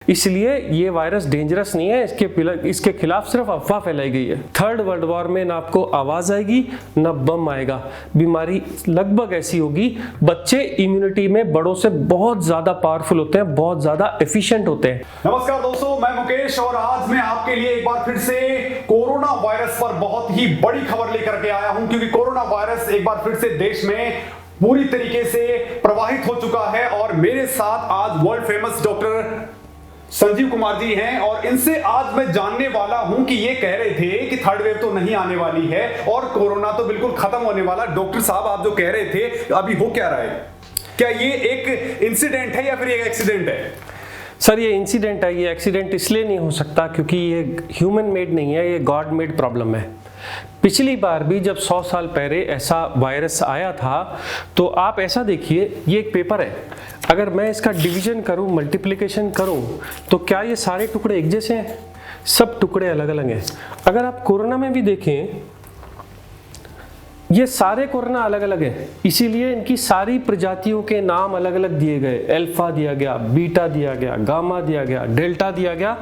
इसलिए ये virus dangerous नहीं है, इसके खिलाफ सिर्फ अफवाह फैलाई गई है। थर्ड वर्ल्ड वॉर में ना आपको आवाज आएगी ना बम आएगा, बीमारी लगभग ऐसी होगी। बच्चे इम्यूनिटी में बड़ों से बहुत ज्यादा पावरफुल होते हैं, बहुत ज्यादा एफिशिएंट होते हैं। नमस्कार दोस्तों, मैं मुकेश और आज मैं आपके लिए एक बार फिर से कोरोना वायरस पर बहुत ही बड़ी खबर लेकर के आया हूं, क्योंकि कोरोना वायरस एक बार फिर से देश में पूरी तरीके से प्रवाहित हो चुका है। और मेरे साथ आज world famous doctor Sanjeev Kumar ji हैं और इनसे आज मैं जानने वाला हूं कि ये कह रहे थे कि थर्ड वेव तो नहीं आने वाली है और कोरोना तो बिल्कुल खत्म होने वाला। डॉक्टर साहब, आप जो कह रहे थे अभी हो क्या रहा है? क्या ये एक इंसिडेंट है या फिर एक एक्सीडेंट है? सर, ये इंसिडेंट है। ये एक्सीडेंट इसलिए नहीं हो सकता क्योंकि ये ह्यूमन मेड नहीं है, ये गॉड मेड प्रॉब्लम है। पिछली बार भी जब 100 साल पहले ऐसा वायरस आया था तो आप ऐसा देखिए, ये एक पेपर है, अगर मैं इसका डिवीजन करूं, मल्टीप्लिकेशन करूं, तो क्या ये सारे टुकड़े एक जैसे हैं? सब टुकड़े अलग अलग हैं। अगर आप कोरोना में भी देखें, ये सारे कोरोना अलग अलग हैं, इसीलिए इनकी सारी प्रजातियों के नाम अलग अलग दिए गए। अल्फा दिया गया, बीटा दिया गया, गामा दिया गया, डेल्टा दिया गया,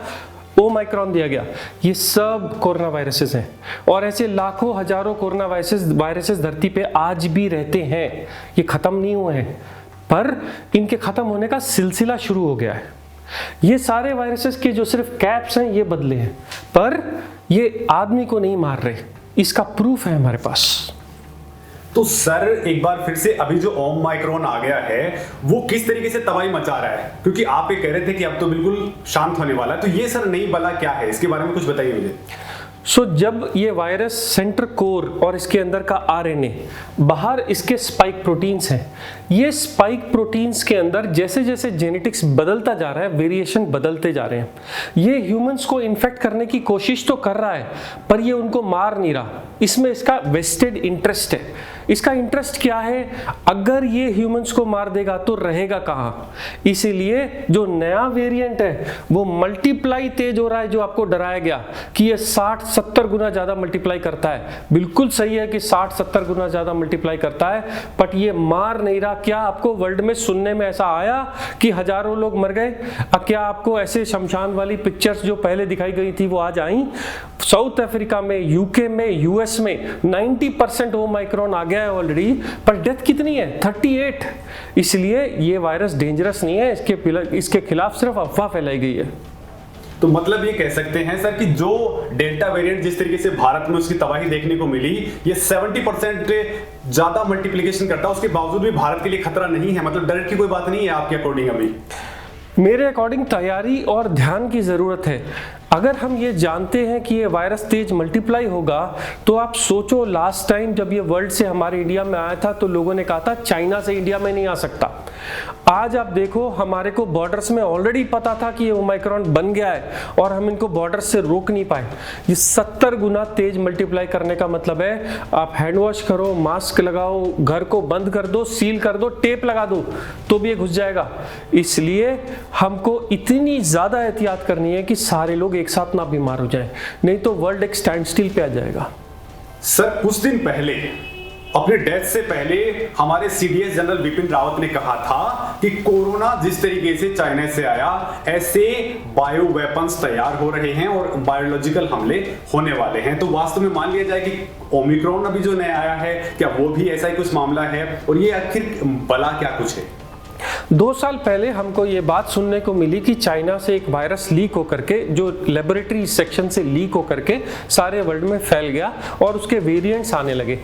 ओमाइक्रॉन दिया गया। ये सब कोरोना वायरसेस हैं और ऐसे लाखों हजारों कोरोना वायरसेस धरती पे आज भी रहते हैं। ये खत्म नहीं हुए हैं, पर इनके खत्म होने का सिलसिला शुरू हो गया है। ये सारे वायरसेस के जो सिर्फ कैप्स हैं ये बदले हैं, पर ये आदमी को नहीं मार रहे। इसका प्रूफ है हमारे पास। तो सर, एक बार फिर से अभी जो ओमाइक्रॉन आ गया है वो किस तरीके से तबाही मचा रहा है? क्योंकि आप ये कह रहे थे कि अब तो बिल्कुल शांत होने वाला है, तो ये सर नई बला क्या है, इसके बारे में कुछ बताइए मुझे। जब ये वायरस सेंटर कोर और इसके अंदर का आरएनए, बाहर इसके स्पाइक प्रोटीन्स हैं। ये स्पाइक प्रोटीन्स के अंदर जैसे जैसे जेनेटिक्स बदलता जा रहा है, वेरिएशन बदलते जा रहे हैं। ये ह्यूमंस को इन्फेक्ट करने की कोशिश तो कर रहा है, पर ये उनको मार नहीं रहा। इसमें इसका वेस्टेड इंटरेस्ट है। इसका इंटरेस्ट क्या है? अगर ये ह्यूमंस को मार देगा तो रहेगा कहाँ? इसीलिए जो नया वेरिएंट है वो मल्टीप्लाई तेज हो रहा है। जो आपको डराया गया कि ये 60-70 गुना ज्यादा मल्टीप्लाई करता है, बिल्कुल सही है कि 60-70 गुना ज्यादा मल्टीप्लाई करता है, बट ये मार नहीं रहा। क्या आपको वर्ल्ड में सुनने में ऐसा आया कि हजारों लोग मर गए? क्या आपको ऐसे शमशान वाली पिक्चर्स जो पहले दिखाई गई थी वो आज आई? साउथ अफ्रीका में, यूके में, यूएस में 90% ओमाइक्रॉन आ गया है ऑलरेडी, पर डेथ कितनी है? 38। इसलिए ये वायरस डेंजरस नहीं है, इसके खिलाफ सिर्फ अफवाह फैलाई गई है। तो मतलब ये कह सकते हैं सर कि जो डेल्टा वेरिएंट जिस तरीके से भारत में उसकी तबाही देखने को मिली, ये 70% ज्यादा मल्टीप्लिकेशन करता है, उसके बावजूद भी भारत के लिए खतरा नहीं है। मतलब डर की कोई बात नहीं है आपके अकॉर्डिंग? अभी मेरे अकॉर्डिंग तैयारी और ध्यान की जरूरत है। अगर हम ये जानते हैं कि ये वायरस तेज मल्टीप्लाई होगा, तो आप सोचो, लास्ट टाइम जब ये वर्ल्ड से हमारे इंडिया में आया था तो लोगों ने कहा था चाइना से इंडिया में नहीं आ सकता। आज आप देखो, हमारे को बॉर्डर्स में ऑलरेडी पता था कि ये ओमाइक्रॉन बन गया है और हम इनको बॉर्डर से रोक नहीं पाए। ये 70 गुना तेज मल्टीप्लाई करने का मतलब है आप हैंड वॉश करो, मास्क लगाओ, घर को बंद कर दो, सील कर दो, टेप लगा दो, तो भी ये घुस जाएगा। इसलिए हमको इतनी ज्यादा एहतियात करनी है कि सारे लोग एक साथ ना बीमार हो जाए, नहीं तो वर्ल्ड एक स्टैंड स्टिल पे आ जाएगा। सर, कुछ दिन पहले अपने डेथ से पहले हमारे सीडीएस जनरल विपिन रावत ने कहा था कि कोरोना जिस तरीके से चाइना से आया, ऐसे बायो वेपन्स तैयार हो रहे हैं और बायोलॉजिकल हमले होने वाले हैं। तो वास्तव में मान लिया जाए कि ओमिक्रॉन अभी जो नया आया है, क्या वो भी ऐसा ही कुछ मामला है? और ये आखिर भला क्या कुछ है? 2 साल पहले हमको ये बात सुनने को मिली कि चाइना से एक वायरस लीक होकर के, जो लेबोरेटरी सेक्शन से लीक होकर के सारे वर्ल्ड में फैल गया और उसके वेरिएंट्स आने लगे।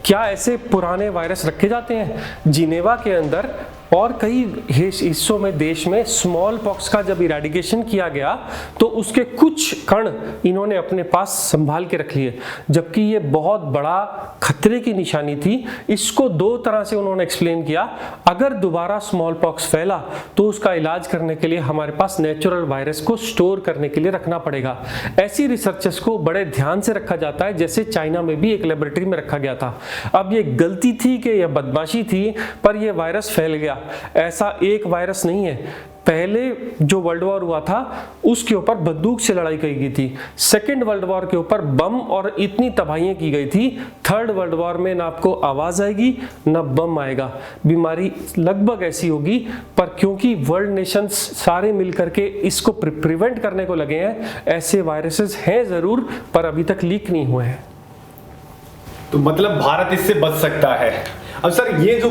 क्या ऐसे पुराने वायरस रखे जाते हैं? जिनेवा के अंदर और कई हिस्सों में देश में स्मॉल पॉक्स का जब इरेडिकेशन किया गया तो उसके कुछ कण इन्होंने अपने पास संभाल के रख लिए, जबकि ये बहुत बड़ा खतरे की निशानी थी। इसको 2 तरह से उन्होंने एक्सप्लेन किया। अगर दोबारा स्मॉल पॉक्स फैला तो उसका इलाज करने के लिए हमारे पास नेचुरल वायरस को स्टोर करने के लिए रखना पड़ेगा। ऐसी रिसर्चेस को बड़े ध्यान से रखा जाता है, जैसे चाइना में भी एक लेबोरेटरी में रखा गया था। अब ये गलती थी कि यह बदमाशी थी, पर यह वायरस फैल गया। ऐसा एक वायरस नहीं है, पहले जो वर्ल्ड वॉर हुआ था उसके ऊपर बंदूक से लड़ाई की गई थी, सेकेंड वर्ल्ड वॉर के ऊपर बम और इतनी तबाहियां की गई थी, थर्ड वर्ल्ड वॉर में ना आपको आवाज आएगी ना बम आएगा, बीमारी लगभग ऐसी होगी। पर क्योंकि वर्ल्ड नेशंस सारे मिलकर के इसको प्रिवेंट करने को लगे हैं, ऐसे वायरसेस हैं जरूर पर अभी तक लीक नहीं हुए हैं। तो मतलब भारत इससे बच सकता है। अब सर ये जो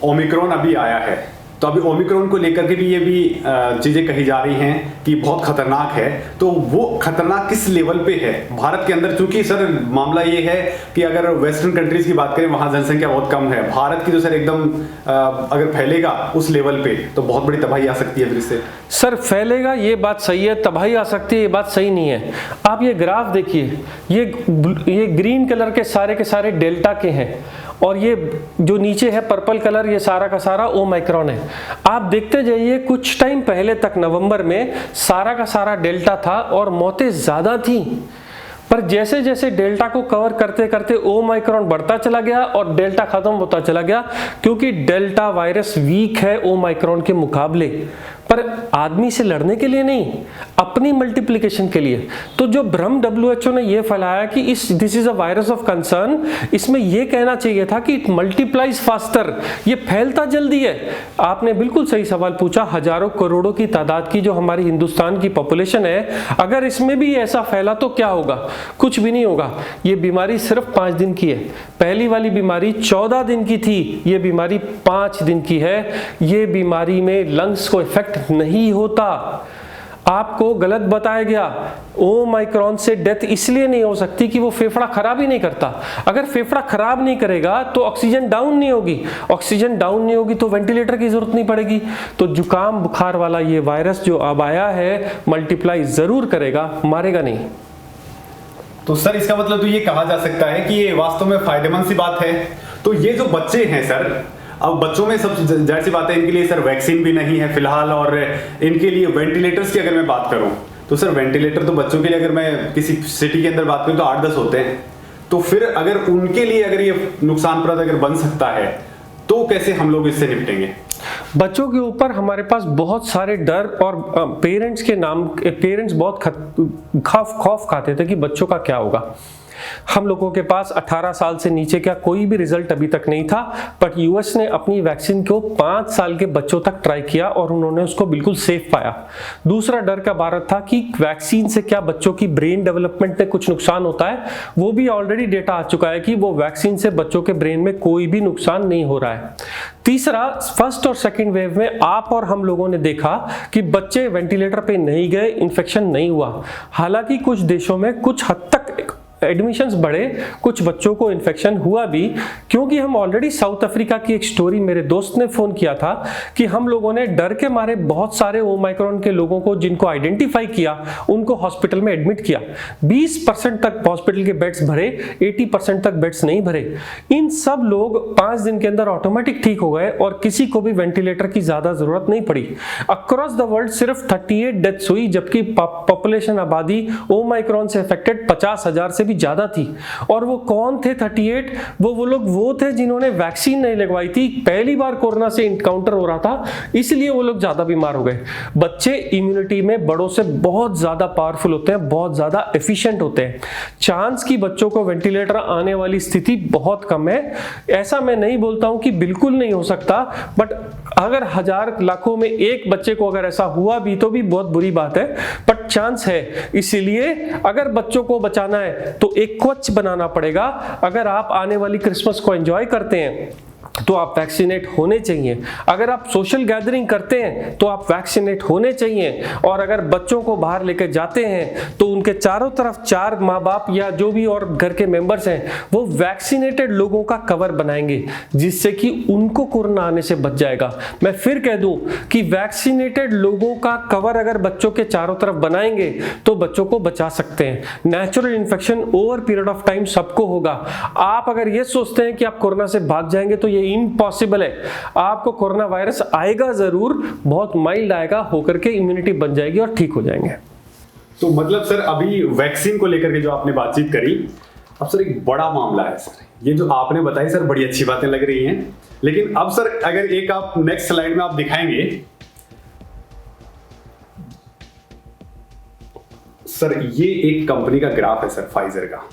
ओमिक्रॉन अभी आया है, तो अभी ओमिक्रॉन को लेकर के भी ये भी चीजें कही जा रही हैं कि बहुत खतरनाक है, तो वो खतरनाक किस लेवल पे है भारत के अंदर? क्योंकि सर मामला ये है कि अगर वेस्टर्न कंट्रीज की बात करें वहां जनसंख्या बहुत कम है, भारत की तो सर एकदम अगर फैलेगा उस लेवल पे तो बहुत बड़ी तबाही आ सकती है फिर से। सर फैलेगा ये बात सही है, तबाही आ सकती है ये बात सही नहीं है। आप ये ग्राफ देखिए, ये ग्रीन कलर के सारे डेल्टा के हैं और ये जो नीचे है पर्पल कलर ये सारा का सारा ओमाइक्रॉन है। आप देखते जाइए, कुछ टाइम पहले तक नवंबर में सारा का सारा डेल्टा था और मौतें ज्यादा थी, पर जैसे जैसे डेल्टा को कवर करते करते ओमाइक्रॉन बढ़ता चला गया और डेल्टा खत्म होता चला गया, क्योंकि डेल्टा वायरस वीक है ओमाइक्रॉन के मुकाबले, पर आदमी से लड़ने के लिए नहीं, अपनी मल्टीप्लिकेशन के लिए। तो जो भ्रम WHO ने यह फैलाया कि this is a virus of concern, इसमें यह कहना चाहिए था कि इट मल्टीप्लाइज फास्टर, ये फैलता जल्दी है। आपने बिल्कुल सही सवाल पूछा, हजारों करोड़ों की तादाद की जो हमारी हिंदुस्तान की पॉपुलेशन है, अगर इसमें भी ऐसा फैला तो क्या होगा? कुछ भी नहीं होगा। ये बीमारी सिर्फ 5 दिन की है, पहली वाली बीमारी 14 दिन की थी, ये बीमारी 5 दिन की है। ये बीमारी में लंग्स को इफेक्ट नहीं होता। आपको गलत बताया गया, ओमाइक्रॉन से डेथ इसलिए नहीं हो सकती कि वो फेफड़ा खराब ही नहीं करता। अगर फेफड़ा खराब नहीं करेगा तो ऑक्सीजन डाउन नहीं होगी, ऑक्सीजन डाउन नहीं होगी तो वेंटिलेटर की जरूरत नहीं पड़ेगी। तो जुकाम बुखार वाला ये वायरस जो अब आया है मल्टीप्लाई जरूर करेगा, मारेगा नहीं। तो सर इसका मतलब तो ये कहा जा सकता है कि ये वास्तव में फायदेमंद सी बात है। तो ये जो बच्चे हैं सर, अब बच्चों में सब जाहिर सी बात है, इनके लिए सर वैक्सीन भी नहीं है फिलहाल, और इनके लिए वेंटिलेटर्स की अगर मैं बात करूं तो सर वेंटिलेटर तो बच्चों के लिए अगर मैं किसी सिटी के अंदर बात करूं तो 8-10 होते हैं। तो फिर अगर उनके लिए अगर ये नुकसानप्रद अगर बन सकता है तो कैसे हम लोग इससे निपटेंगे? बच्चों के ऊपर हमारे पास बहुत सारे डर और पेरेंट्स बहुत खौफ खाते थे कि बच्चों का क्या होगा। हम लोगों के पास 18 साल से नीचे का कोई भी रिजल्ट अभी तक नहीं था, बट यूएस ने अपनी वैक्सीन को 5 साल के बच्चों तक ट्राई किया और उन्होंने उसको बिल्कुल सेफ पाया। दूसरा डर का भारत था कि वैक्सीन से क्या बच्चों की ब्रेन डेवलपमेंट में कुछ नुकसान होता है। वो भी ऑलरेडी डेटा आ चुका है कि वो वैक्सीन से बच्चों के ब्रेन में कोई भी नुकसान नहीं हो रहा है। तीसरा, फर्स्ट और सेकंड वेव में आप और हम लोगों ने देखा कि बच्चे वेंटिलेटर पे नहीं गए, इन्फेक्शन नहीं हुआ। हालांकि कुछ देशों में कुछ हद तक एडमिशंस बढ़े, कुछ बच्चों को इन्फेक्शन हुआ भी, क्योंकि हम ऑलरेडी साउथ अफ्रीका की एक स्टोरी, मेरे दोस्त ने फोन किया था कि हम लोगों ने डर के मारे बहुत सारे ओमाइक्रॉन के लोगों को जिनको आइडेंटिफाई किया उनको हॉस्पिटल में एडमिट किया। 20% तक हॉस्पिटल के बेड्स भरे, 80% तक बेड्स नहीं भरे। इन सब लोग 5 दिन के अंदर ऑटोमेटिक ठीक हो गए और किसी को भी वेंटिलेटर की ज्यादा जरूरत नहीं पड़ी। अक्रॉस द वर्ल्ड सिर्फ 38 डेथ्स हुई, जबकि पॉपुलेशन आबादी ओमाइक्रॉन से अफेक्टेड 50,000 से ज्यादा थी। और वो कौन थे 38? वो लोग थे जिन्होंने वैक्सीन नहीं लगवाई थी, पहली बार कोरोना से इनकाउंटर हो रहा था, इसलिए वो लोग ज्यादा बीमार हो गए। बच्चे इम्यूनिटी में बड़ों से बहुत ज्यादा पावरफुल होते हैं, बहुत ज्यादा एफिशिएंट होते हैं। चांस की बच्चों को वेंटिलेटर आने वाली स्थिति बहुत कम है। ऐसा मैं नहीं बोलता हूं कि बिल्कुल नहीं हो सकता, बट अगर 1000 लाखों में एक बच्चे को अगर ऐसा हुआ भी तो भी बहुत बुरी बात है, बट चांस है। इसीलिए अगर बच्चों को बचाना है तो एक कवच बनाना पड़ेगा। अगर आप आने वाली क्रिसमस को एंजॉय करते हैं तो आप वैक्सीनेट होने चाहिए। अगर आप सोशल गैदरिंग करते हैं तो आप वैक्सीनेट होने चाहिए। और अगर बच्चों को बाहर लेकर जाते हैं तो उनके चारों तरफ 4 माँ बाप या जो भी और घर के मेंबर्स हैं वो वैक्सीनेटेड लोगों का कवर बनाएंगे, जिससे कि उनको कोरोना आने से बच जाएगा। मैं फिर कह दूं कि वैक्सीनेटेड लोगों का कवर अगर बच्चों के चारों तरफ बनाएंगे तो बच्चों को बचा सकते हैं। Natural infection over period of time सबको होगा। आप अगर ये सोचते हैं कि आप कोरोना से भाग जाएंगे तो ये इम्पॉसिबल है। आपको कोरोना वायरस आएगा जरूर, बहुत माइल्ड आएगा, होकर के इम्यूनिटी बन जाएगी और ठीक हो जाएंगे। तो मतलब सर अभी वैक्सीन को लेकर के जो आपने बातचीत करी, अब सर एक बड़ा मामला है सर, ये जो आपने बताई सर बड़ी अच्छी बातें लग रही हैं। लेकिन अब सर अगर एक आप नेक्स्ट स्लाइड में आप दिखाएंगे, सर ये एक कंपनी का ग्राफ है सर, फाइजर का,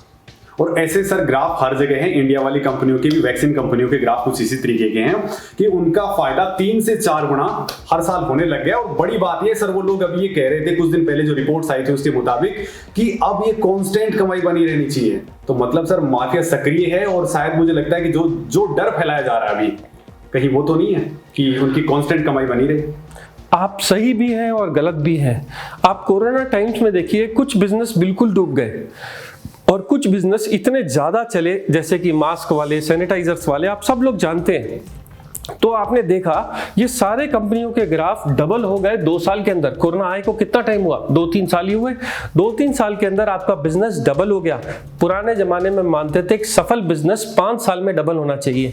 और ऐसे सर ग्राफ हर जगह है। इंडिया वाली कंपनियों के भी, वैक्सीन कंपनियों के ग्राफ कुछ इसी तरीके के हैं कि उनका फायदा 3 से 4 गुना हर साल होने लग गया। और बड़ी बात ये सर, वो लोग अभी ये कह रहे थे कुछ दिन पहले जो रिपोर्ट्स आई थी उसके मुताबिक कि अब ये कांस्टेंट कमाई बनी रहनी चाहिए। तो मतलब सर माफिया सक्रिय है, और शायद मुझे लगता है कि जो डर फैलाया जा रहा है अभी, कहीं वो तो नहीं है कि उनकी कांस्टेंट कमाई बनी रहे। आप सही भी हैं और गलत भी हैं। आप कोरोना टाइम्स में देखिए, कुछ बिजनेस बिल्कुल डूब गए और कुछ बिजनेस इतने ज्यादा चले, जैसे कि मास्क वाले, सैनिटाइजर्स वाले, आप सब लोग जानते हैं। तो आपने देखा ये सारे कंपनियों के ग्राफ डबल हो गए 2 साल के अंदर। कोरोना आए को कितना टाइम हुआ? 2-3 साल ही हुए। 2-3 साल के अंदर आपका बिजनेस डबल हो गया। पुराने जमाने में मानते थे कि सफल बिजनेस 5 साल में डबल होना चाहिए।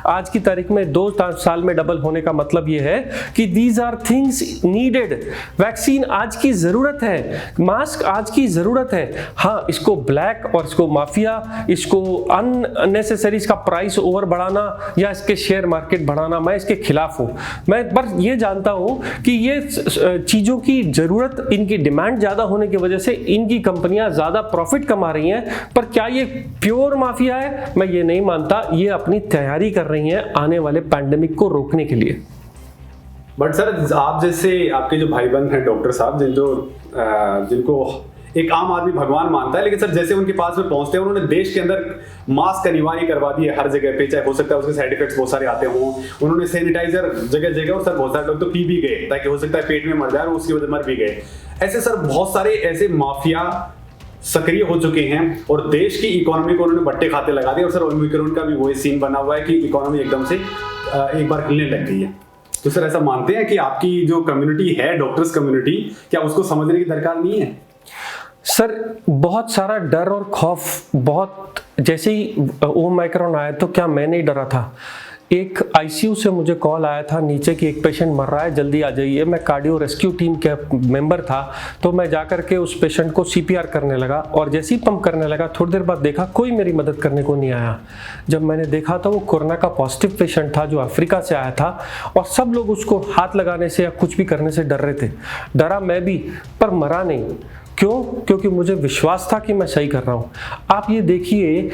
आज की तारीख में 2 साल में डबल होने का मतलब ये है कि these are things needed. Vaccine आज की जरूरत है, मास्क आज की जरूरत है। हाँ, इसको ब्लैक और इसको माफिया, इसको अननेसेसरी इसका प्राइस ओवर बढ़ाना या इसके शेयर मार्केट बढ़ाना, मैं इसके खिलाफ हूं। मैं बस ये जानता हूं कि ये चीजों की जरूरत, इनकी डिमांड ज्यादा होने की वजह से इनकी कंपनियां ज्यादा प्रॉफिट कमा रही हैं। पर क्या ये प्योर माफिया है? मैं ये नहीं मानता। ये अपनी तैयारी कर रही हैं आने वाले पैंडेमिक को रोकने के लिए। बट सर, आप जैसे आपके जो भाई बंद हैं डॉक्टर साहब, जिनको एक आम आदमी भगवान मानता है, लेकिन सर जैसे उनके पास में पहुंचते हैं, उन्होंने देश के अंदर मास्क अनिवार्य करवा दिए हर जगह पे, चाहे हो सकता है उसके साइड इफेक्ट्स बहुत सारे आते हों। उन्होंने सैनिटाइजर जगह जगह, और सर बहुत सारे लोग तो पी भी गए, ताकि हो सकता है पेट में मर जाए और उसकी वजह मर भी गए। ऐसे सर बहुत सारे ऐसे माफिया सक्रिय हो चुके हैं और देश की इकोनॉमी को उन्होंने बट्टे खाते लगा दिए। और सर ओमिक्रॉन का भी वही सीन बना हुआ है कि इकोनॉमी एकदम से एक बार हिलने लग गई है। तो सर ऐसा मानते हैं कि आपकी जो कम्युनिटी है, डॉक्टर्स कम्युनिटी, क्या उसको समझने की दरकार नहीं है? सर बहुत सारा डर और खौफ, बहुत जैसे ही ओमिक्रॉन आया तो क्या मैं नहीं डरा था? एक आईसीयू से मुझे कॉल आया था नीचे कि एक पेशेंट मर रहा है, जल्दी आ जाइए। मैं कार्डियो रेस्क्यू टीम के मेंबर था, तो मैं जाकर के उस पेशेंट को सीपीआर करने लगा, और जैसे ही पंप करने लगा थोड़ी देर बाद देखा कोई मेरी मदद करने को नहीं आया। जब मैंने देखा तो वो कोरोना का पॉजिटिव पेशेंट था जो अफ्रीका से आया था, और सब लोग उसको हाथ लगाने से या कुछ भी करने से डर रहे थे। डरा मैं भी, पर मरा नहीं। क्यों? क्योंकि मुझे विश्वास था कि मैं सही कर रहा हूं। आप ये देखिए,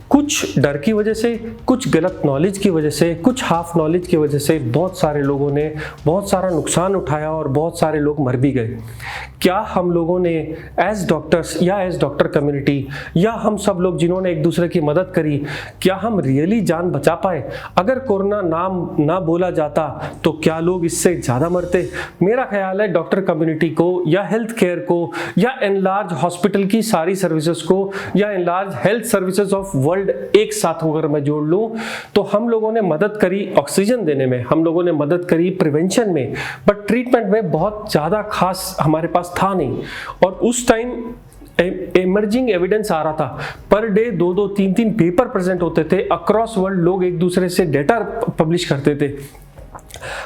कुछ डर की वजह से, कुछ गलत नॉलेज की वजह से, कुछ हाफ नॉलेज की वजह से बहुत सारे लोगों ने बहुत सारा नुकसान उठाया और बहुत सारे लोग मर भी गए। क्या हम लोगों ने एज डॉक्टर्स या एज डॉक्टर कम्युनिटी या हम सब लोग जिन्होंने एक दूसरे की मदद करी, क्या हम रियली जान बचा पाए? अगर कोरोना नाम ना बोला जाता तो क्या लोग इससे ज़्यादा मरते? मेरा ख्याल है डॉक्टर कम्युनिटी को या हेल्थ केयर को या एनलार्ज हॉस्पिटल की सारी सर्विसेज को या enlarge health services of world एक साथ अगर मैं जोड़ लूं, तो हम लोगों ने मदद करी ऑक्सीजन देने में, हम लोगों ने मदद करी प्रिवेंशन में, बट ट्रीटमेंट में बहुत ज़्यादा खास हमारे पास था नहीं। और उस टाइम इमर्जिंग एविडेंस आ रहा था, पर डे 2-2, 3-3 पेपर प्रेजेंट होते थे अक्रॉस वर्ल्ड, लोग एक दूसरे से डेटा पब्लिश करते थे।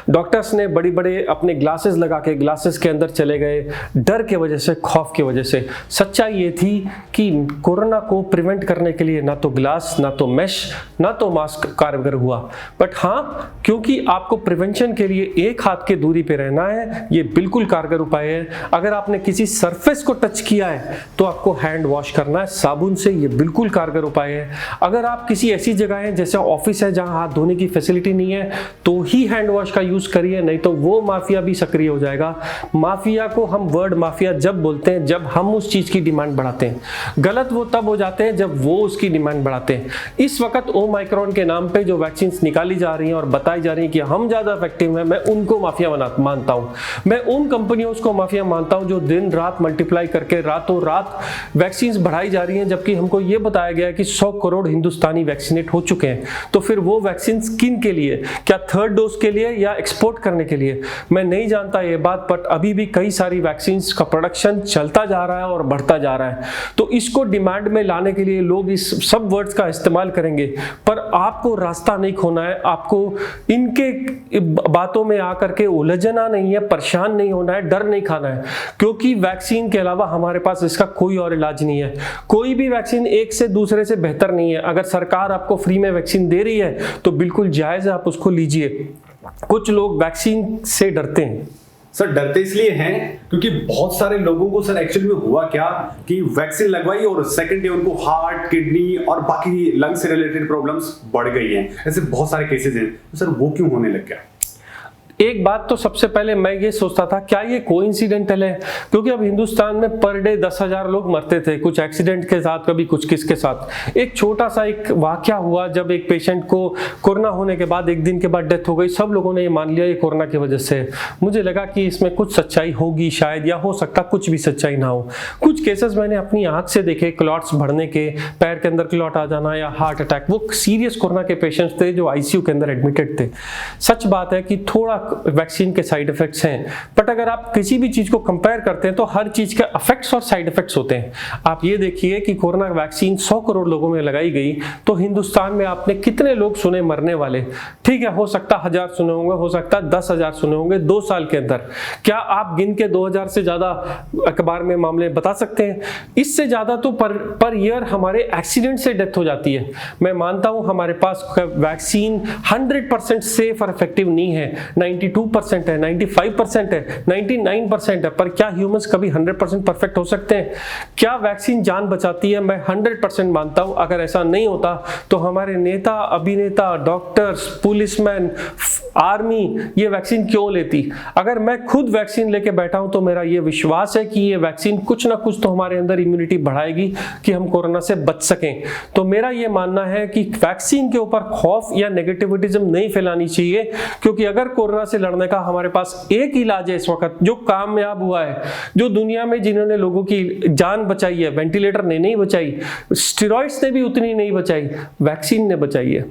डॉक्टर्स ने बड़ी बड़े अपने ग्लासेस लगा के ग्लासेस के अंदर चले गए, डर के वजह से, खौफ की वजह से। सच्चाई ये थी कि कोरोना को प्रिवेंट करने के लिए ना तो ग्लास, ना तो मैश, ना तो मास्क कारगर हुआ। बट हाँ, क्योंकि आपको प्रिवेंशन के लिए एक हाथ के दूरी पे रहना है, ये बिल्कुल कारगर उपाय है। अगर आपने किसी सरफेस को टच किया है तो आपको हैंड वॉश करना है साबुन से, ये बिल्कुल कारगर उपाय है। अगर आप किसी ऐसी जगह है जैसे ऑफिस है जहां हाथ धोने की फैसिलिटी नहीं है, तो ही हैंड वॉश का यूज करिए, नहीं तो वो माफिया भी सक्रिय हो जाएगा। माफिया को हम वर्ड माफिया जब बोलते हैं जब हम उस चीज की डिमांड बढ़ाते हैं, गलत वो तब हो जाते हैं जब वो उसकी डिमांड बढ़ाते हैं। इस वक्त ओमिक्रॉन के नाम पे जो वैक्सीन निकाली जा रही हैं और बताई जा रही हैं कि हम ज्यादा इफेक्टिव हैं, मैं उनको माफिया मानता हूं। मैं उन कंपनियों को माफिया मानता हूं जो दिन रात मल्टीप्लाई करके रातों रात वैक्सीन बढ़ाई जा रही हैं, जबकि हमको ये बताया गया है कि 100 करोड़ हिंदुस्तानी वैक्सीनेट हो चुके हैं। तो फिर वो वैक्सीन किन के लिए? क्या थर्ड डोज के लिए या एक्सपोर्ट करने के लिए? मैं नहीं जानता ये बात, बट अभी भी कई सारी वैक्सीन का प्रोडक्शन चलता जा रहा है और बढ़ता जा रहा है। तो इसको डिमांड में लाने के लिए लोग इस सब वर्ड्स का इस्तेमाल करेंगे, पर आपको रास्ता नहीं खोना है, आपको इनके बातों में आकर के उलझना नहीं है, परेशान नहीं होना है, डर नहीं खाना है, क्योंकि वैक्सीन के अलावा हमारे पास इसका कोई और इलाज नहीं है। कोई भी वैक्सीन एक से दूसरे से बेहतर नहीं है। अगर सरकार आपको फ्री में वैक्सीन दे रही है तो बिल्कुल जायज है, आप उसको लीजिए। कुछ लोग वैक्सीन से डरते हैं। सर डरते इसलिए हैं क्योंकि बहुत सारे लोगों को सर एक्चुअली में हुआ क्या कि वैक्सीन लगवाई और सेकंड डे उनको हार्ट, किडनी और बाकी लंग से रिलेटेड प्रॉब्लम्स बढ़ गई हैं। ऐसे बहुत सारे केसेस हैं, तो सर वो क्यों होने लग गया? एक बात तो सबसे पहले मैं ये सोचता था क्या ये कोइंसिडेंटल है, क्योंकि अब हिंदुस्तान में पर डे 10,000 लोग मरते थे, कुछ एक्सीडेंट के साथ, कभी कुछ किसके साथ। एक छोटा सा एक वाकया हुआ जब एक पेशेंट को कोरोना होने के बाद एक दिन के बाद डेथ हो गई, सब लोगों ने ये मान लिया ये कोरोना की वजह से। मुझे लगा कि इसमें कुछ सच्चाई होगी शायद, या हो सकता कुछ भी सच्चाई ना हो। कुछ केसेस मैंने अपनी आंख से देखे, क्लॉट्स बढ़ने के, पैर के अंदर क्लॉट आ जाना या हार्ट अटैक। वो सीरियस कोरोना के पेशेंट्स थे जो आईसीयू के अंदर एडमिटेड थे। सच बात है कि थोड़ा वैक्सीन के साइड इफेक्ट्स हैं, बट अगर आप किसी भी चीज को कंपेयर करते हैं तो हर चीज के इफेक्ट्स और साइड इफेक्ट्स होते हैं। आप ये देखिए कि कोरोना वैक्सीन 100 करोड़ लोगों में लगाई गई, तो हिंदुस्तान में आपने कितने लोग सुने मरने वाले? ठीक है, हो सकता 1000 सुने होंगे, हो सकता 10,000 सुने होंगे 2 साल के अंदर। क्या आप गिन के 2000 से ज्यादा अखबार में मामले बता सकते हैं? इससे ज्यादा तो पर ईयर हमारे एक्सीडेंट से डेथ हो जाती है। मैं मानता हूं हमारे पास वैक्सीन 100% सेफ और इफेक्टिव नहीं है, 92% है, 95% है, 99% है, पर क्या ह्यूमंस कभी 100% परफेक्ट हो सकते हैं? क्या वैक्सीन जान बचाती है? मैं 100% मानता हूं। अगर ऐसा नहीं होता तो हमारे नेता, अभिनेता, डॉक्टर्स, पुलिसमैन, आर्मी ये वैक्सीन क्यों लेती? अगर मैं खुद वैक्सीन लेके बैठा हूं तो मेरा ये विश्वास है कि ये वैक्सीन कुछ ना कुछ तो हमारे अंदर इम्यूनिटी बढ़ाएगी कि हम कोरोना से बच सकें। तो मेरा ये मानना है कि वैक्सीन के ऊपर खौफ या नेगेटिविज्म नहीं फैलानी चाहिए, क्योंकि अगर कोरोना से लड़ने का हमारे पास एक इलाज है इस वक्त जो कामयाब हुआ है, जो दुनिया में जिन्होंने लोगों की जान बचाई है, वेंटिलेटर ने नहीं बचाई, स्टेरॉइड्स ने भी उतनी नहीं बचाई, वैक्सीन ने बचाई है,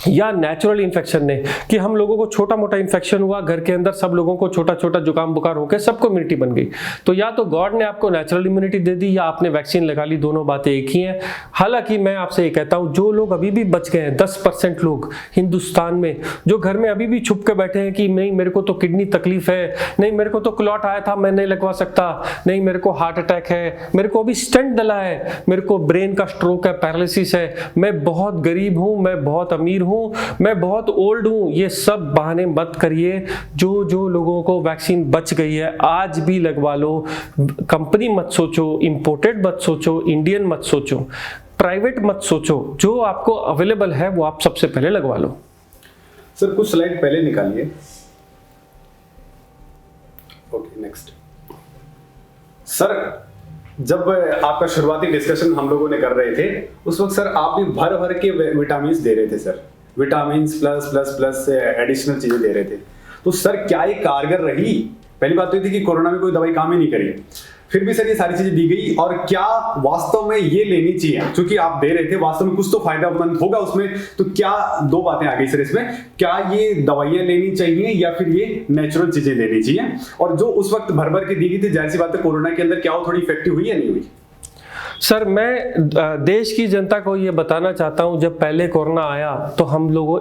या नेचुरल इन्फेक्शन ने, कि हम लोगों को छोटा मोटा इन्फेक्शन हुआ घर के अंदर, सब लोगों को छोटा छोटा जुकाम बुखार होकर सबको इम्यूनिटी बन गई। तो या तो गॉड ने आपको नेचुरल इम्यूनिटी दे दी या आपने वैक्सीन लगा ली, दोनों बातें एक ही हैं। हालांकि मैं आपसे ये कहता हूं, जो लोग अभी भी बच गए हैं, 10% लोग हिंदुस्तान में जो घर में अभी भी छुप के बैठे हैं कि नहीं मेरे को तो किडनी तकलीफ है, नहीं मेरे को तो क्लॉट आया था मैं नहीं लगवा सकता, नहीं मेरे को हार्ट अटैक है, मेरे को अभी स्टेंट डला है, मेरे को ब्रेन का स्ट्रोक है, पैरालिसिस है, मैं बहुत गरीब हूं, मैं बहुत अमीर हूं, मैं बहुत ओल्ड हूं, ये सब बहाने मत करिए। जो लोगों को वैक्सीन बच गई है आज भी लगवा लो। कंपनी मत सोचो, इंपोर्टेड मत सोचो, इंडियन मत सोचो, प्राइवेट मत सोचो, जो आपको अवेलेबल है वो आप सबसे पहले लगवा लो। सर कुछ स्लाइड पहले निकालिए। Okay next. सर जब आपका शुरुआती डिस्कशन हम लोगों ने कर रहे थे उस वक्त सर आप भी भर भर के विटामिन दे रहे थे sir, vitamin plus plus plus additional चीजें दे रहे थे। तो सर क्या ये कारगर रही? पहली बात तो ये थी कि कोरोना में कोई दवाई काम ही नहीं करी, फिर भी सर ये सारी चीजें दी गई, और क्या वास्तव में ये लेनी चाहिए? क्योंकि आप दे रहे थे वास्तव में कुछ तो फायदेमंद होगा उसमें, तो क्या दो बातें आ गई सर इसमें, क्या ये दवाइयां लेनी चाहिए या फिर ये नेचुरल चीजें लेनी चाहिए? और जो उस वक्त भर भर के दी गई थी, जाहिर सी बात है कोरोना के अंदर क्या वो थोड़ी इफेक्टिव हुई या नहीं हुई? सर मैं देश की जनता को ये बताना चाहता हूँ, जब पहले कोरोना आया तो हम लोगों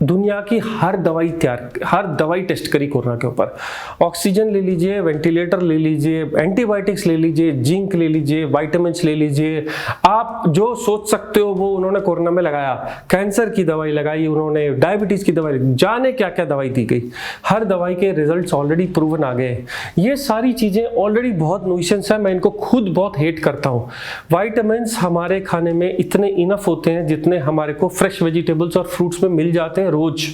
दुनिया की हर दवाई टेस्ट करी कोरोना के ऊपर। ऑक्सीजन ले लीजिए, वेंटिलेटर ले लीजिए, एंटीबायोटिक्स ले लीजिए, जिंक ले लीजिए, विटामिन्स ले लीजिए, आप जो सोच सकते हो वो उन्होंने कोरोना में लगाया। कैंसर की दवाई लगाई उन्होंने, डायबिटीज की दवाई, जाने क्या क्या दवाई दी गई। हर दवाई के रिजल्ट्स ऑलरेडी प्रूवन आ गए। ये सारी चीजें ऑलरेडी बहुत न्यूसेंस है, मैं इनको खुद बहुत हेट करता हूँ। विटामिन्स हमारे खाने में इतने इनफ होते हैं जितने हमारे को फ्रेश वेजिटेबल्स और फ्रूट्स में मिल जाते हैं रोज।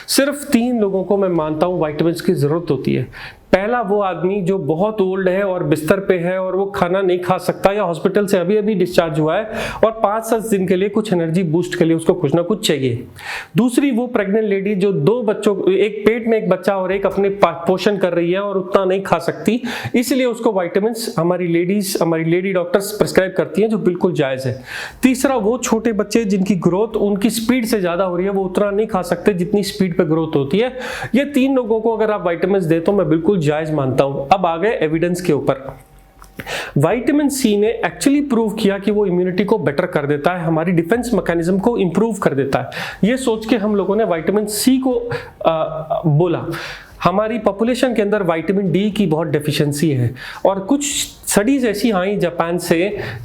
सिर्फ 3 लोगों को मैं मानता हूं विटामिन्स की जरूरत होती है। पहला वो आदमी जो बहुत ओल्ड है और बिस्तर पे है और वो खाना नहीं खा सकता या हॉस्पिटल से अभी अभी डिस्चार्ज हुआ है और 5-7 दिन के लिए कुछ एनर्जी बूस्ट के लिए उसको कुछ ना कुछ चाहिए। दूसरी वो प्रेग्नेंट लेडी जो 2 बच्चों, एक पेट में एक बच्चा और एक अपने पोषण कर रही है और उतना नहीं खा सकती, इसलिए उसको विटामिन्स हमारी लेडी डॉक्टर्स प्रिस्क्राइब करती हैं, जो बिल्कुल जायज है। तीसरा वो छोटे बच्चे जिनकी ग्रोथ उनकी स्पीड से ज्यादा हो रही है, वो उतना नहीं खा सकते जितनी स्पीड पे ग्रोथ होती है। ये 3 लोगों को अगर आप विटामिन्स दे तो मैं बिल्कुल जायज मानता हूं। अब आ गए एविडेंस के ऊपर। विटामिन सी ने एक्चुअली प्रूव किया कि वो इम्यूनिटी को बेटर कर देता है, हमारी डिफेंस मैकेनिज्म को इंप्रूव कर देता है। ये सोच के हम लोगों ने विटामिन सी को बोला। हमारी पॉपुलेशन के अंदर विटामिन डी की बहुत डेफिशिएंसी है और कुछ स्टडीज ऐसी आई जापान से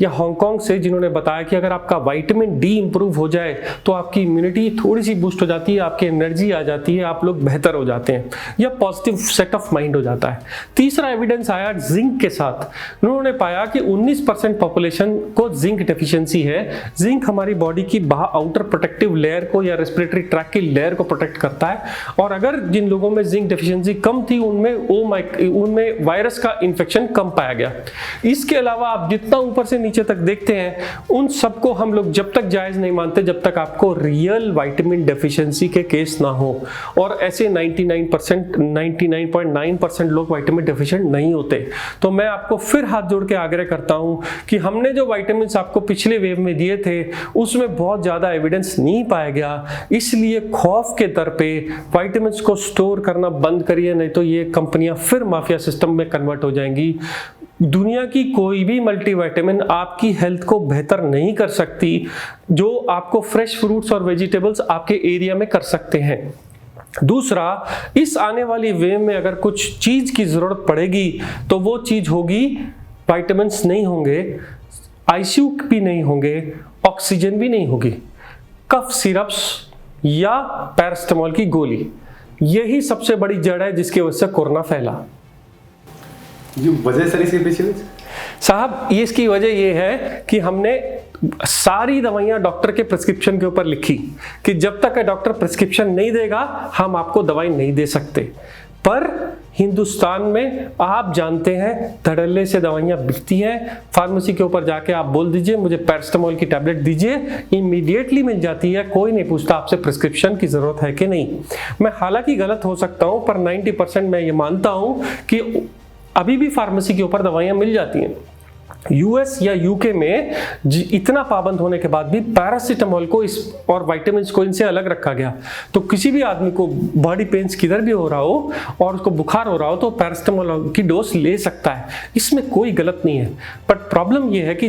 या हांगकांग से जिन्होंने बताया कि अगर आपका विटामिन डी इंप्रूव हो जाए तो आपकी इम्यूनिटी थोड़ी सी बूस्ट हो जाती है, आपकी एनर्जी आ जाती है, आप लोग बेहतर हो जाते हैं या पॉजिटिव सेट ऑफ माइंड हो जाता है। तीसरा एविडेंस आया जिंक के साथ। उन्होंने पाया कि 19% पॉपुलेशन को जिंक डेफिशिएंसी है। जिंक हमारी बॉडी की आउटर प्रोटेक्टिव लेयर को या रेस्पिरेटरी ट्रैक की लेयर को प्रोटेक्ट करता है, और अगर जिन लोगों में जिंक डेफिशिएंसी कम थी उनमें वायरस का इन्फेक्शन कम पाया गया। इसके अलावा आप जितना ऊपर से नीचे तक देखते हैं उन सबको हम लोग जब तक जायज नहीं मानते जब तक आपको रियल विटामिन डेफिशिएंसी के केस ना हो, और ऐसे 99.9% लोग विटामिन डेफिशिएंट नहीं होते। तो मैं आपको फिर हाथ जोड़ के आग्रह करता हूं कि हमने जो विटामिन आपको पिछले वेव में दिए थे उसमें बहुत ज्यादा एविडेंस नहीं पाया गया, इसलिए खौफ के दर पे विटामिन को स्टोर करना बंद करिए, नहीं तो ये कंपनियां फिर माफिया सिस्टम में कन्वर्ट हो जाएंगी। दुनिया की कोई भी मल्टीविटामिन आपकी हेल्थ को बेहतर नहीं कर सकती जो आपको फ्रेश फ्रूट्स और वेजिटेबल्स आपके एरिया में कर सकते हैं। दूसरा, इस आने वाली वेव में अगर कुछ चीज की जरूरत पड़ेगी तो वो चीज होगी विटामिन्स नहीं होंगे, आईसीयू भी नहीं होंगे, ऑक्सीजन भी नहीं होगी, कफ सिरप्स या पैरासिटामोल की गोली। यही सबसे बड़ी जड़ है जिसकी वजह से कोरोना फैला। ये वजह सर इसके पीछे साहब, ये इसकी वजह ये है कि हमने सारी दवाइयां डॉक्टर के प्रिस्क्रिप्शन के ऊपर लिखी कि जब तक डॉक्टर प्रिस्क्रिप्शन नहीं देगा हम आपको दवाई नहीं दे सकते। पर हिंदुस्तान में आप जानते हैं धड़ल्ले से दवाइयां बिकती हैं। फार्मेसी के ऊपर जाके आप बोल दीजिए मुझे पैरासिटामोल की टैबलेट दीजिए, इमीडिएटली मिल जाती है, कोई नहीं पूछता आपसे प्रिस्क्रिप्शन की जरूरत है कि नहीं। मैं हालांकि गलत हो सकता हूं पर 90% मैं ये मानता हूं कि अभी भी फार्मेसी के ऊपर दवाइयां मिल जाती हैं। यूएस या यूके में इतना पाबंद होने के बाद भी पैरासिटामोल को और विटामिन को इनसे अलग रखा गया। तो किसी भी आदमी को बॉडी पेन्स किधर भी हो रहा हो और उसको बुखार हो रहा हो तो पैरासिटामोल की डोज ले सकता है, इसमें कोई गलत नहीं है। बट प्रॉब्लम यह है कि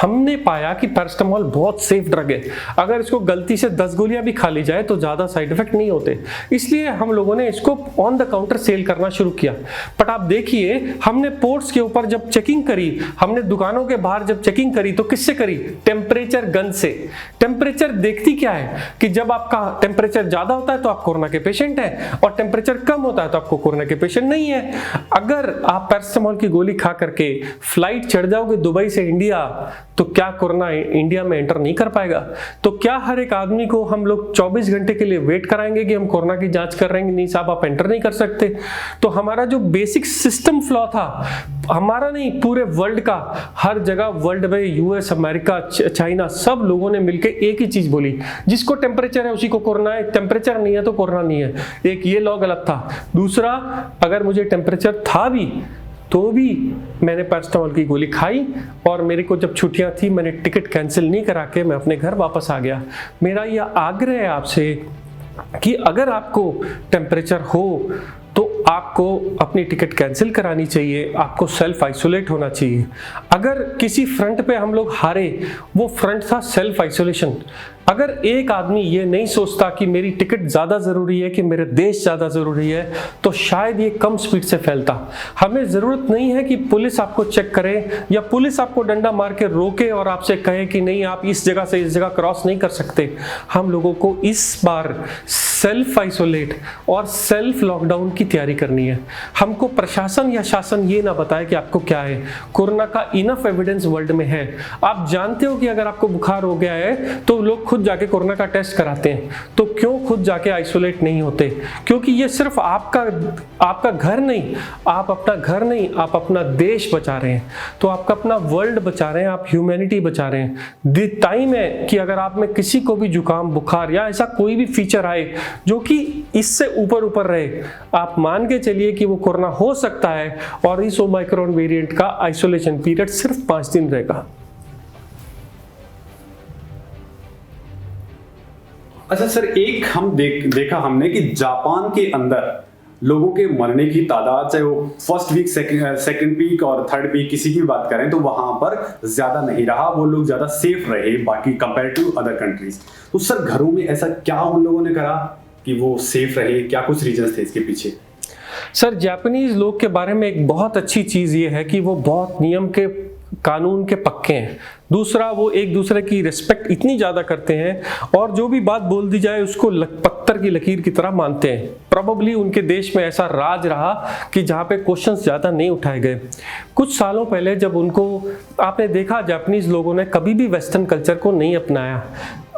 हमने पाया कि पैरासिटामोल बहुत सेफ ड्रग है, अगर इसको गलती से 10 गोलियां भी खा ली जाए तो ज्यादा साइड इफेक्ट नहीं होते, इसलिए हम लोगों ने इसको ऑन द काउंटर सेल करना शुरू किया। बट आप देखिए हमने पोर्ट्स के ऊपर जब चेकिंग करी, हमने दुकानों के बाहर जब चेकिंग करी तो किससे करी? टेम्परेचर गन से। टेम्परेचर देखती क्या है कि जब आपका टेम्परेचर ज्यादा होता है तो आप कोरोना के पेशेंट हैं और टेम्परेचर कम होता है तो आपको कोरोना के पेशेंट नहीं है। अगर आप पैरासिटामोल की गोली खा करके फ्लाइट चढ़ जाओगे दुबई से इंडिया तो क्या कोरोना इंडिया में एंटर नहीं कर पाएगा? तो क्या हर एक आदमी को हम लोग 24 घंटे के लिए वेट कराएंगे कि हम कोरोना की जांच कर रहे हैं? नहीं साहब, आप एंटर नहीं कर सकते। तो हमारा जो बेसिक सिस्टम फ्लॉ था, हमारा नहीं पूरे वर्ल्ड का, हर जगह वर्ल्ड में यूएस, अमेरिका, चाइना, सब लोगों ने मिलकर एक ही चीज बोली, जिसको टेम्परेचर है उसी को कोरोना है, टेम्परेचर नहीं है तो कोरोना नहीं है। एक ये लॉ गलत था। दूसरा, अगर मुझे टेम्परेचर था भी तो भी मैंने पैरासिटामोल की गोली खाई और मेरे को जब छुट्टियां थी मैंने टिकट कैंसिल नहीं करा के मैं अपने घर वापस आ गया। मेरा यह आग्रह है आपसे कि अगर आपको टेम्परेचर हो तो आपको अपनी टिकट कैंसिल करानी चाहिए, आपको सेल्फ आइसोलेट होना चाहिए। अगर किसी फ्रंट पे हम लोग हारे, वो फ्रंट था सेल्फ आइसोलेशन। अगर एक आदमी ये नहीं सोचता कि मेरी टिकट ज्यादा जरूरी है कि मेरे देश ज्यादा जरूरी है तो शायद ये कम स्पीड से फैलता। हमें जरूरत नहीं है कि पुलिस आपको चेक करे या पुलिस आपको डंडा मार के रोके और आपसे कहे कि नहीं आप इस जगह से इस जगह क्रॉस नहीं कर सकते। हम लोगों को इस बार सेल्फ आइसोलेट और सेल्फ लॉकडाउन की तैयारी करनी है। हमको प्रशासन या शासन ये ना बताए कि आपको क्या है। कोरोना का इनफ एविडेंस वर्ल्ड में है। आप जानते हो कि अगर आपको बुखार हो गया है तो लोग खुद जाके कोरोना का टेस्ट कराते हैं, तो क्यों खुद जाके आइसोलेट नहीं होते? क्योंकि ये सिर्फ आपका घर नहीं, आप अपना घर नहीं, आप अपना देश बचा रहे हैं, तो आपका अपना वर्ल्ड बचा रहे हैं, आप ह्यूमैनिटी बचा रहे हैं। टाइम है कि अगर आप में किसी को भी जुकाम, बुखार या ऐसा कोई भी फीचर आए जो कि इससे ऊपर रहे, आप मान के चलिए कि वो कोरोना हो सकता है और इस ओमाइक्रॉन वेरिएंट का आइसोलेशन पीरियड सिर्फ 5 दिन रहेगा। अच्छा सर, एक हम देखा हमने कि जापान के अंदर लोगों के मरने की तादाद, चाहे वो फर्स्ट वीक, सेकंड वीक और थर्ड वीक किसी की बात करें, तो वहां पर ज्यादा नहीं रहा, वो लोग ज्यादा सेफ रहे बाकी कंपेयर टू अदर कंट्रीज। तो सर घरों में ऐसा क्या उन लोगों ने करा कि वो सेफ रहे? क्या कुछ रीजंस थे इसके पीछे? सर, जापानीज लोग के बारे में एक बहुत अच्छी चीज़ ये है कि वो बहुत नियम के, कानून के पक्के हैं। दूसरा, वो एक दूसरे की रिस्पेक्ट इतनी ज़्यादा करते हैं और जो भी बात बोल दी जाए उसको पत्थर की लकीर की तरह मानते हैं। प्रोबेबली उनके देश में ऐसा राज रहा कि जहाँ पे क्वेश्चंस ज़्यादा नहीं उठाए गए। कुछ सालों पहले जब उनको, आपने देखा जापानीज लोगों ने कभी भी वेस्टर्न कल्चर को नहीं अपनाया।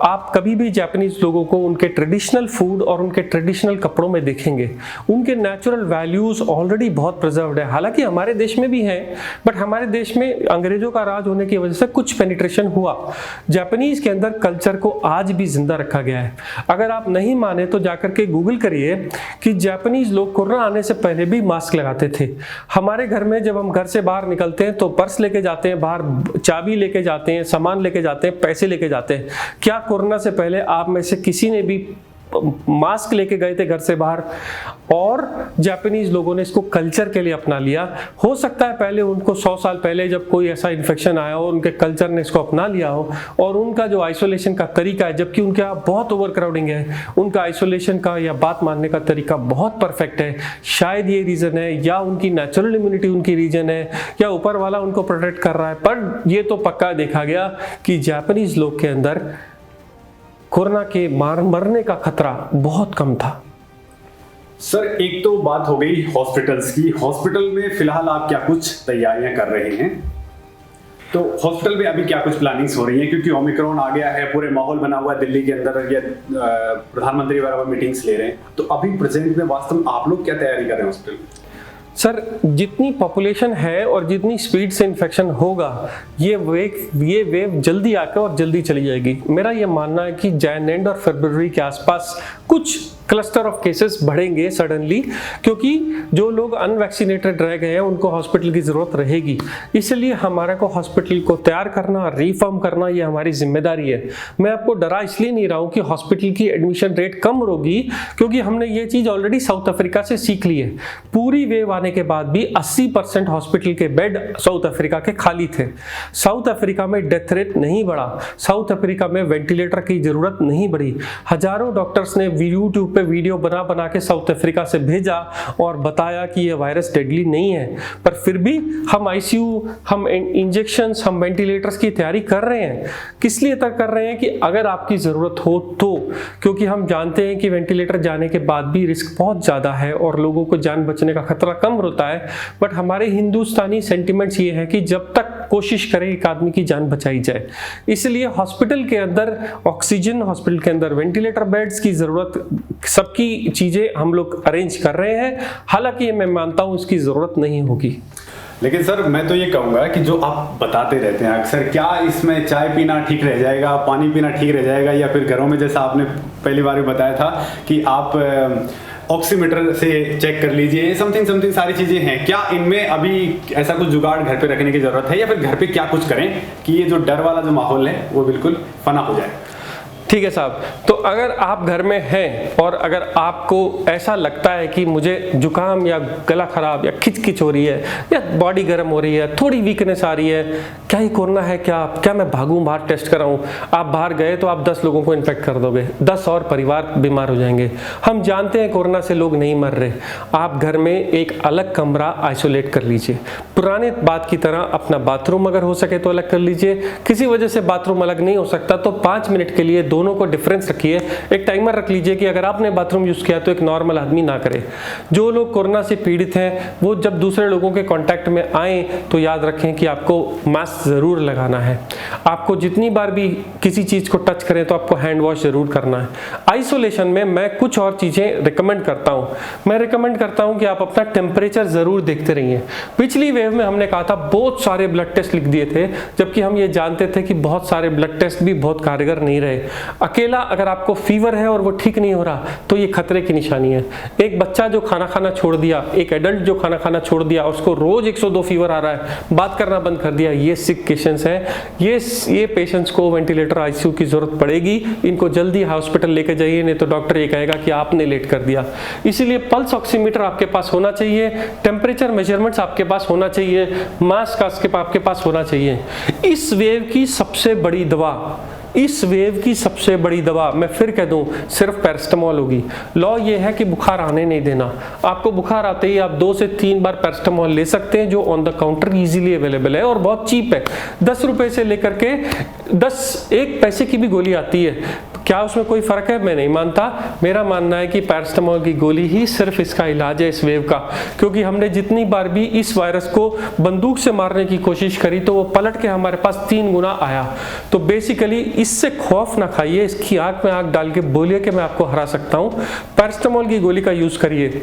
आप कभी भी जापानीज लोगों को उनके ट्रेडिशनल फूड और उनके ट्रेडिशनल कपड़ों में देखेंगे। उनके नेचुरल वैल्यूज़ ऑलरेडी बहुत प्रिजर्व्ड है। हालांकि हमारे देश में भी है, बट हमारे देश में अंग्रेजों का राज होने की वजह से कुछ पेनिट्रेशन हुआ। जापानीज के अंदर कल्चर को आज भी जिंदा रखा गया है। अगर आप नहीं माने तो जाकर के गूगल करिए कि जापानीज लोग कोरोना आने से पहले भी मास्क लगाते थे। हमारे घर में जब हम घर से बाहर निकलते हैं तो पर्स लेके जाते हैं, बाहर चाबी लेके जाते हैं, सामान लेके जाते हैं, पैसे लेके जाते हैं। क्या कोरोना से पहले आप में से किसी ने भी मास्क लेके गए थे घर से बाहर? और जापानीज लोगों ने इसको कल्चर के लिए अपना लिया। हो सकता है पहले उनको 100 साल पहले जब कोई ऐसा इन्फेक्शन आया हो, उनके कल्चर ने इसको अपना लिया हो और उनका जो आइसोलेशन का तरीका है, जबकि उनके यहाँ बहुत ओवर क्राउडिंग है, उनका आइसोलेशन का या बात मानने का तरीका बहुत परफेक्ट है। शायद ये रीजन है, या उनकी नेचुरल इम्यूनिटी उनकी रीजन है, या ऊपर वाला उनको प्रोटेक्ट कर रहा है। पर ये तो पक्का देखा गया कि जापानीज लोग के अंदर कोरोना के मरने का खतरा बहुत कम था। सर, एक तो बात हो गई हॉस्पिटल्स की। हॉस्पिटल में फिलहाल आप क्या कुछ तैयारियां कर रहे हैं? तो हॉस्पिटल में अभी क्या कुछ प्लानिंग्स हो रही हैं? क्योंकि ओमिक्रॉन आ गया है, पूरे माहौल बना हुआ है दिल्ली के अंदर, या प्रधानमंत्री वगैरह मीटिंग्स ले रहे हैं, तो अभी प्रेजेंट में वास्तव में आप लोग क्या तैयारी कर रहे हैं हॉस्पिटल में? सर, जितनी पॉपुलेशन है और जितनी स्पीड से इन्फेक्शन होगा, ये वेव जल्दी आकर और जल्दी चली जाएगी। मेरा ये मानना है कि जनवरी एंड और फरवरी के आसपास कुछ क्लस्टर ऑफ केसेस बढ़ेंगे सडनली, क्योंकि जो लोग अनवैक्सीनेटेड रह गए हैं उनको हॉस्पिटल की ज़रूरत रहेगी। इसलिए हमारे को हॉस्पिटल को तैयार करना, रिफॉर्म करना, ये हमारी जिम्मेदारी है। मैं आपको डरा इसलिए नहीं रहा हूँ कि हॉस्पिटल की एडमिशन रेट कम होगी, क्योंकि हमने ये चीज़ ऑलरेडी साउथ अफ्रीका से सीख ली है। पूरी वेव आने के बाद भी 80% हॉस्पिटल के बेड साउथ अफ्रीका के खाली थे। साउथ अफ्रीका में डेथ रेट नहीं बढ़ा, साउथ अफ्रीका में वेंटिलेटर की जरूरत नहीं बढ़ी। हजारों डॉक्टर्स ने यूट्यूब पे वीडियो बना के साउथ अफ्रीका से भेजा और बताया कि ये वायरस डेडली नहीं है, पर फिर भी हम आईसीयू, हम इंजेक्शंस, हम वेंटिलेटर्स की तैयारी कर रहे हैं। किस लिए तक कर रहे हैं कि अगर आपकी ज़रूरत हो तो, क्योंकि हम जानते हैं कि वेंटिलेटर जाने के बाद भी रिस्क बहुत ज़्यादा है और लोगों को जान बचने का खतरा कम होता है। बट हमारे हिंदुस्तानी सेंटिमेंट्स ये है कि जब तक कोशिश करें एक आदमी की जान बचाई जाए। इसलिए हॉस्पिटल के अंदर ऑक्सीजन, हॉस्पिटल के अंदर वेंटिलेटर बेड्स की ज़रूरत, सबकी चीज़ें हम लोग अरेंज कर रहे हैं। हालांकि मैं मानता हूं इसकी ज़रूरत नहीं होगी। लेकिन सर, मैं तो ये कहूँगा कि जो आप बताते रहते हैं अक्सर, क्या इसमें चाय पीना ठीक रह जाएगा, पानी पीना ठीक रह जाएगा, या फिर घरों में जैसा आपने पहली बार भी बताया था कि आप ऑक्सीमीटर से चेक कर लीजिए, समथिंग सारी चीज़ें हैं, क्या इनमें अभी ऐसा कुछ जुगाड़ घर पे रखने की ज़रूरत है, या फिर घर पे क्या कुछ करें कि ये जो डर वाला जो माहौल है वो बिल्कुल फना हो जाए? ठीक है साहब, तो अगर आप घर में हैं और अगर आपको ऐसा लगता है कि मुझे जुकाम या गला खराब या खिचखिच हो रही है या बॉडी गर्म हो रही है, थोड़ी वीकनेस आ रही है, क्या ही कोरोना है, क्या मैं भागूं बाहर टेस्ट कराऊं? आप बाहर गए तो आप 10 लोगों को इन्फेक्ट कर दोगे, 10 और परिवार बीमार हो जाएंगे। हम जानते हैं कोरोना से लोग नहीं मर रहे। आप घर में एक अलग कमरा आइसोलेट कर लीजिए। पुराने बात की तरह अपना बाथरूम अगर हो सके तो अलग कर लीजिए। किसी वजह से बाथरूम अलग नहीं हो सकता तो 5 मिनट के लिए दोनों को डिफरेंस रखिए। एक टाइमर रख लीजिए कि अगर आपने बाथरूम यूज किया तो एक नॉर्मल आदमी ना करे। जो लोग कोरोना से पीड़ित हैं वो जब दूसरे लोगों के कांटेक्ट में आए तो याद रखें कि आपको मास्क जरूर लगाना है। आपको जितनी बार भी किसी चीज को टच करें तो आपको हैंड वॉश जरूर करना है। आइसोलेशन में मैं कुछ और चीजें रिकमेंड करता हूं। मैं रिकमेंड करता हूं कि आप अपना टेम्परेचर जरूर देखते रहिए। पिछली वेव में हमने कहा था बहुत सारे ब्लड टेस्ट लिख दिए थे, जबकि हम ये जानते थे कि बहुत सारे ब्लड टेस्ट भी बहुत कारगर नहीं रहे। अकेला अगर आपको फीवर है और वो ठीक नहीं हो रहा तो ये खतरे की निशानी है। एक बच्चा जो खाना खाना छोड़ दिया, एक एडल्ट जो खाना खाना छोड़ दिया, उसको रोज 102 फीवर आ रहा है, बात करना बंद कर दिया, ये सिक पेशेंट्स हैं। ये पेशेंट्स को वेंटिलेटर आईसीयू की जरूरत पड़ेगी। इनको जल्दी हॉस्पिटल लेके जाइए, नहीं तो डॉक्टर ये कहेगा कि आपने लेट कर दिया। इसीलिए पल्स ऑक्सीमीटर आपके पास होना चाहिए, टेम्परेचर मेजरमेंट्स आपके पास होना चाहिए, मास्क आपके पास होना चाहिए। इस वेव की सबसे बड़ी दवा इस वेव की सबसे बड़ी दवा मैं फिर कह दूं सिर्फ पैरासिटामोल होगी। लॉ ये है कि बुखार आने नहीं देना। आपको बुखार आते ही आप 2 से 3 बार पैरासिटामोल ले सकते हैं, जो on the counter easily available है और बहुत चीप है। 10 रुपए से लेकर के 1 पैसे की भी गोली आती है। क्या उसमें कोई फर्क है? मैं नहीं मानता। मेरा मानना है कि पैरासिटामोल की गोली ही सिर्फ इसका इलाज है इस वेव का, क्योंकि हमने जितनी बार भी इस वायरस को बंदूक से मारने की कोशिश करी तो वो पलट के हमारे पास 3 गुना आया। तो बेसिकली इससे खौफ ना खाइए, इसकी आंख में आंख डाल के बोलिए कि मैं आपको हरा सकता हूं। पैरासिटामोल की गोली का यूज करिए।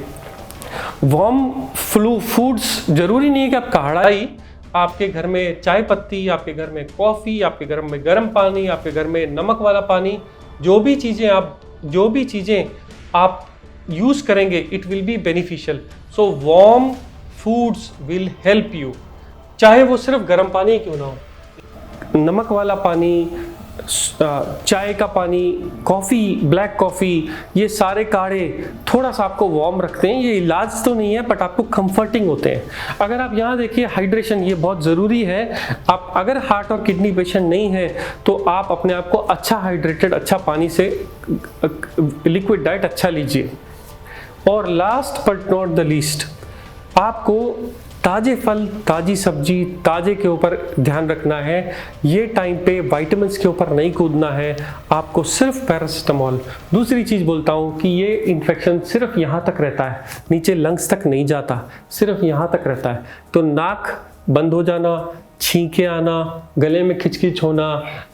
वार्म फ्लू फूड्स, जरूरी नहीं है कि आप काढ़ा ही, आपके घर में चाय पत्ती, आपके घर में कॉफी, आपके घर में गर्म पानी, आपके घर में नमक वाला पानी, जो भी चीजें आप यूज करेंगे it will be beneficial. So warm foods will help you, चाहे वो सिर्फ गर्म पानी क्यों ना हो। नमक वाला पानी, चाय का पानी, कॉफ़ी, ब्लैक कॉफ़ी, ये सारे काढ़े थोड़ा सा आपको वार्म रखते हैं। ये इलाज तो नहीं है बट आपको कंफर्टिंग होते हैं। अगर आप यहाँ देखिए हाइड्रेशन, ये बहुत ज़रूरी है। आप अगर हार्ट और किडनी पेशेंट नहीं है तो आप अपने आप को अच्छा हाइड्रेटेड, अच्छा पानी से, लिक्विड डाइट अच्छा लीजिए। और last but not the least, आपको ताजे फल, ताजी सब्जी, ताजे के ऊपर ध्यान रखना है। ये टाइम पे विटामिन्स के ऊपर नहीं कूदना है, आपको सिर्फ पैरासिटामोल। दूसरी चीज़ बोलता हूँ कि ये इन्फेक्शन सिर्फ यहाँ तक रहता है, नीचे लंग्स तक नहीं जाता, सिर्फ यहाँ तक रहता है। तो नाक बंद हो जाना, छींके आना, गले में खिचखिच होना,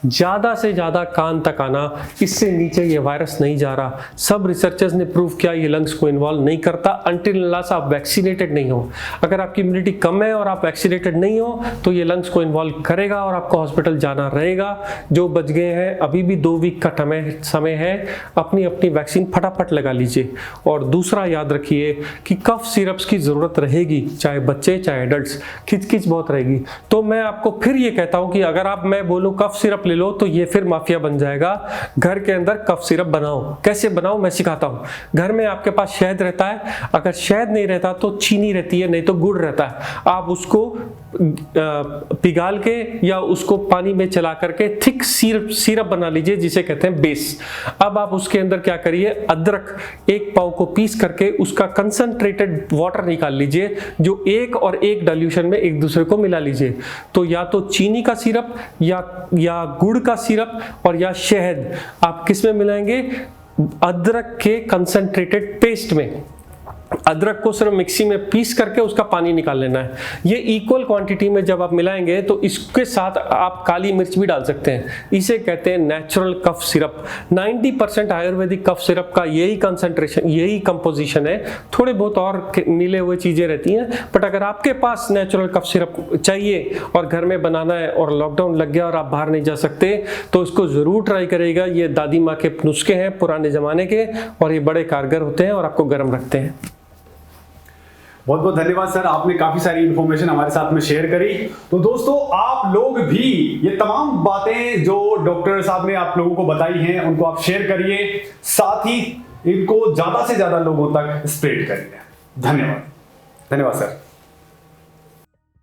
ज़्यादा से ज़्यादा कान तक आना, इससे नीचे ये वायरस नहीं जा रहा। सब रिसर्चर्स ने प्रूव किया ये लंग्स को इन्वॉल्व नहीं करता अनटिल अनलेस आप वैक्सीनेटेड नहीं हो। अगर आपकी इम्यूनिटी कम है और आप वैक्सीनेटेड नहीं हो तो ये लंग्स को इन्वॉल्व करेगा और आपको हॉस्पिटल जाना रहेगा। जो बच गए हैं अभी भी 2 वीक का समय है, अपनी अपनी वैक्सीन फटाफट लगा लीजिए। और दूसरा याद रखिए कि कफ सिरप्स की ज़रूरत रहेगी, चाहे बच्चे चाहे एडल्ट्स, खिचखिच बहुत रहेगी। तो मैं आपको फिर ये कहता हूं कि अगर मैं बोलूं कफ सिरप ले लो तो ये फिर माफिया बन जाएगा। घर के अंदर कफ सिरप बनाओ। कैसे बनाओ मैं सिखाता हूं। घर में आपके पास शहद रहता है, अगर शहद नहीं रहता तो चीनी रहती है, नहीं तो गुड़ रहता है। आप उसको पिघाल के या उसको पानी में चला करके थिक सिरप बना लीजिए, जिसे कहते हैं बेस। अब आप उसके अंदर क्या करिए, अदरक 1 पाव को पीस करके उसका कंसंट्रेटेड वाटर निकाल लीजिए, जो 1 और 1 डाइल्यूशन में एक दूसरे को मिला लीजिए। तो या तो चीनी का सिरप या गुड़ का सिरप और या शहद आप किस में मिलाएंगे, अदरक के कंसंट्रेटेड पेस्ट में। अदरक को सिर्फ मिक्सी में पीस करके उसका पानी निकाल लेना है। ये इक्वल क्वांटिटी में जब आप मिलाएंगे तो इसके साथ आप काली मिर्च भी डाल सकते हैं। इसे कहते हैं natural cough syrup. 90% Ayurvedic cough syrup का यही कंसंट्रेशन, यही कंपोजिशन है। थोड़े बहुत और मिले हुए चीजें रहती हैं, बट अगर आपके पास नेचुरल कफ सिरप चाहिए और घर में बनाना है और लॉकडाउन लग गया और आप बाहर नहीं जा सकते तो इसको जरूर ट्राई करेगा। ये दादी माँ के नुस्खे हैं पुराने जमाने के और ये बड़े कारगर होते हैं और आपको गर्म रखते हैं। बहुत बहुत धन्यवाद सर, आपने काफी सारी इंफॉर्मेशन हमारे साथ में शेयर करी। तो दोस्तों आप लोग भी ये तमाम बातें जो डॉक्टर साहब ने आप लोगों को बताई हैं उनको आप शेयर करिए, साथ ही इनको ज्यादा से ज्यादा लोगों तक स्प्रेड करिए। धन्यवाद, धन्यवाद सर।